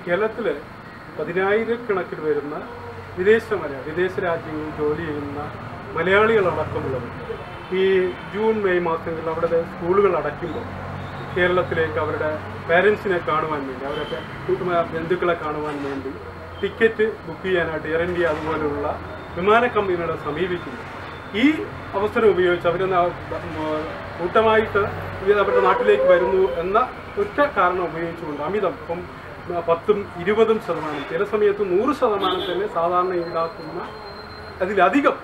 കേരളത്തിൽ പതിനായിരക്കണക്കിന് വരുന്ന വിദേശ രാജ്യങ്ങളിൽ ജോലി ചെയ്യുന്ന മലയാളികളടക്കമുള്ളത് ഈ ജൂൺ മെയ് മാസങ്ങളിൽ അവിടെ സ്കൂളുകൾ അടയ്ക്കുമ്പോൾ കേരളത്തിലേക്ക് അവരുടെ പാരൻസിനെ കാണുവാൻ വേണ്ടി, അവരുടെ ബന്ധുക്കളെ കാണുവാൻ വേണ്ടി ടിക്കറ്റ് ബുക്ക് ചെയ്യാനായിട്ട് എയർ ഇന്ത്യ അതുപോലെയുള്ള വിമാന കമ്പനികളെ സമീപിക്കുന്നു. ഈ അവസരം ഉപയോഗിച്ച് അവർ കൂട്ടമായിട്ട് അവരുടെ നാട്ടിലേക്ക് വരുന്നു എന്ന ഒറ്റ കാരണം ഉപയോഗിച്ചുകൊണ്ട് അമിതം, ഇപ്പം 10, 20%, ചില സമയത്ത് 100% തന്നെ സാധാരണ ഈടാക്കുന്ന അതിലധികം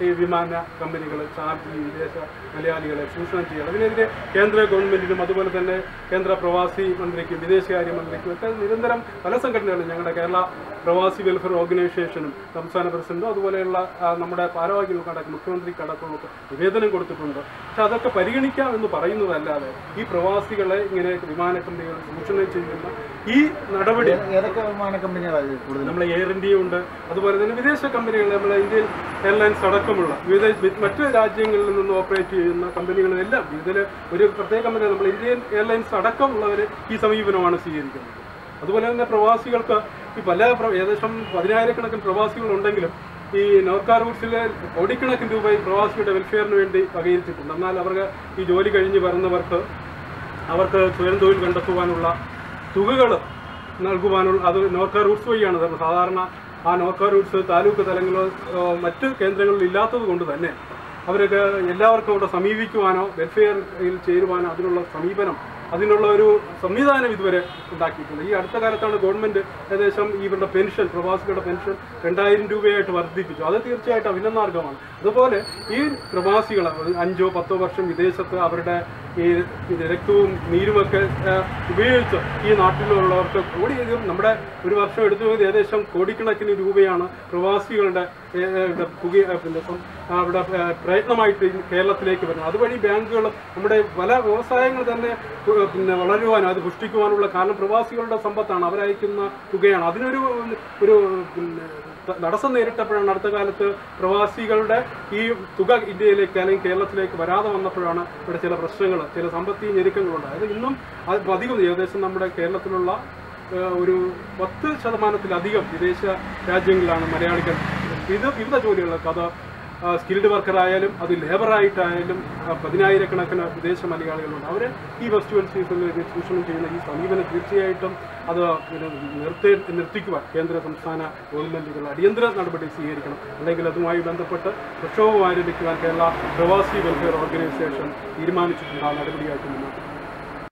ഈ വിമാന കമ്പനികൾ ചാർജ് വിദേശ മലയാളികളെ ചൂഷണം ചെയ്യണം. അതിനെതിരെ കേന്ദ്ര ഗവൺമെൻറ്റിനും അതുപോലെ തന്നെ കേന്ദ്ര പ്രവാസി മന്ത്രിക്കും വിദേശകാര്യ മന്ത്രിക്കും ഒക്കെ നിരന്തരം പല സംഘടനകളും, ഞങ്ങളുടെ കേരള പ്രവാസി വെൽഫെയർ ഓർഗനൈസേഷനും സംസ്ഥാന പ്രസിഡന്റും അതുപോലെയുള്ള നമ്മുടെ ഭാരവാഹികൾക്കടക്കം മുഖ്യമന്ത്രിക്കടക്കമൊക്കെ നിവേദനം കൊടുത്തിട്ടുണ്ട്. പക്ഷെ അതൊക്കെ പരിഗണിക്കാം എന്ന് പറയുന്നതല്ലാതെ ഈ പ്രവാസികളെ ഇങ്ങനെ വിമാന കമ്പനികൾ ചൂഷണം ചെയ്യുന്ന ഈ നടപടി, നമ്മളെ എയർ ഇന്ത്യ ഉണ്ട്, അതുപോലെ തന്നെ വിദേശ കമ്പനികൾ, നമ്മളെ ഇന്ത്യൻ എയർലൈൻസ് അടക്കമുള്ള മറ്റു രാജ്യങ്ങളിൽ നിന്ന് ഓപ്പറേറ്റ് ചെയ്യുന്ന കമ്പനികളെല്ലാം ഇതിൽ ഒരു പ്രത്യേക കമ്പനി, നമ്മൾ ഇന്ത്യൻ എയർലൈൻസ് അടക്കമുള്ളവർ ഈ സമീപനമാണ് സ്വീകരിക്കുന്നത്. അതുപോലെ തന്നെ പ്രവാസികൾക്ക് ഈ ഏകദേശം 10,000-കണക്കിന് പ്രവാസികളുണ്ടെങ്കിലും ഈ നോർക്ക റൂട്ട്സിലെ കോടിക്കണക്കിന് രൂപ ഈ പ്രവാസിയുടെ വെൽഫെയറിന് വേണ്ടി വകയിരുത്തിയിട്ടുണ്ട്. എന്നാൽ അവർക്ക് ഈ ജോലി കഴിഞ്ഞ് വരുന്നവർക്ക് സ്വയം തൊഴിൽ കണ്ടെത്തുവാനുള്ള തുകകൾ നൽകുവാനുള്ള അത് നോർക്ക റൂട്ട്സ് വഴിയാണ് തരുന്നത്. സാധാരണ ആ നോർക്ക റൂട്ട്സ് താലൂക്ക് തലങ്ങളിലോ മറ്റ് കേന്ദ്രങ്ങളിലും ഇല്ലാത്തത് കൊണ്ട് തന്നെ അവർക്ക് എല്ലാവർക്കും അവിടെ സമീപിക്കുവാനോ വെൽഫെയറിൽ ചേരുവാനോ അതിനുള്ള സമീപനം, അതിനുള്ള ഒരു സംവിധാനം ഇതുവരെ ഉണ്ടാക്കിയിട്ടുണ്ട്. ഈ അടുത്ത കാലത്താണ് ഗവൺമെൻറ് ഏകദേശം ഇവരുടെ പെൻഷൻ, പ്രവാസികളുടെ പെൻഷൻ 2,000 രൂപയായിട്ട് വർദ്ധിപ്പിച്ചു. അത് തീർച്ചയായിട്ടും അഭിനന്ദനാർഹമാണ്. അതുപോലെ ഈ പ്രവാസികൾ 5-10 വർഷം വിദേശത്ത് അവരുടെ ഈ രക്തവും നീരുമൊക്കെ ഉപയോഗിച്ച് ഈ നാട്ടിലുള്ളവർക്ക് നമ്മുടെ ഒരു വർഷം എടുത്തു പോയത് ഏകദേശം കോടിക്കണക്കിന് രൂപയാണ് പ്രവാസികളുടെ അവിടെ പ്രയത്നമായിട്ട് കേരളത്തിലേക്ക് വരുന്നത്. അതുവഴി ബാങ്കുകൾ, നമ്മുടെ പല വ്യവസായങ്ങൾ തന്നെ വളരുവാനും അത് പുഷ്ടിക്കുവാനുള്ള കാരണം പ്രവാസികളുടെ സമ്പത്താണ്, അവരയക്കുന്ന തുകയാണ്. അതിനൊരു തടസ്സം നേരിട്ടപ്പോഴാണ് അടുത്ത കാലത്ത് പ്രവാസികളുടെ ഈ തുക ഇന്ത്യയിലേക്ക് അല്ലെങ്കിൽ കേരളത്തിലേക്ക് വരാതെ വന്നപ്പോഴാണ് ഇവിടെ ചില പ്രശ്നങ്ങൾ, ചില സാമ്പത്തിക ഞെരുക്കങ്ങളുണ്ട്. അത് ഇന്നും അധികം ഏകദേശം നമ്മുടെ കേരളത്തിലുള്ള ഒരു 10%-ലധികം വിദേശ രാജ്യങ്ങളിലാണ് മലയാളികൾ വിവിധ ജോലികളൊക്കെ, അത് സ്കിൽഡ് വർക്കറായാലും അത് ലേബറായിട്ടായാലും 10,000-കണക്കിന് വിദേശ മലയാളികളുണ്ട്. അവർ ഈ ഫെസ്റ്റിവൽ സീസണിൽ ചൂഷണം ചെയ്യുന്ന ഈ സമീപനം തീർച്ചയായിട്ടും അത് നിർത്തിക്കുവാൻ കേന്ദ്ര സംസ്ഥാന ഗവൺമെൻറ്റുകൾ അടിയന്തര നടപടി സ്വീകരിക്കണം. അല്ലെങ്കിൽ അതുമായി ബന്ധപ്പെട്ട് പ്രക്ഷോഭം ആരംഭിക്കുവാൻ കേരള പ്രവാസി വെൽഫെയർ ഓർഗനൈസേഷൻ തീരുമാനിച്ചിട്ടുണ്ട്. ആ നടപടിയായിട്ട് മുന്നോട്ട്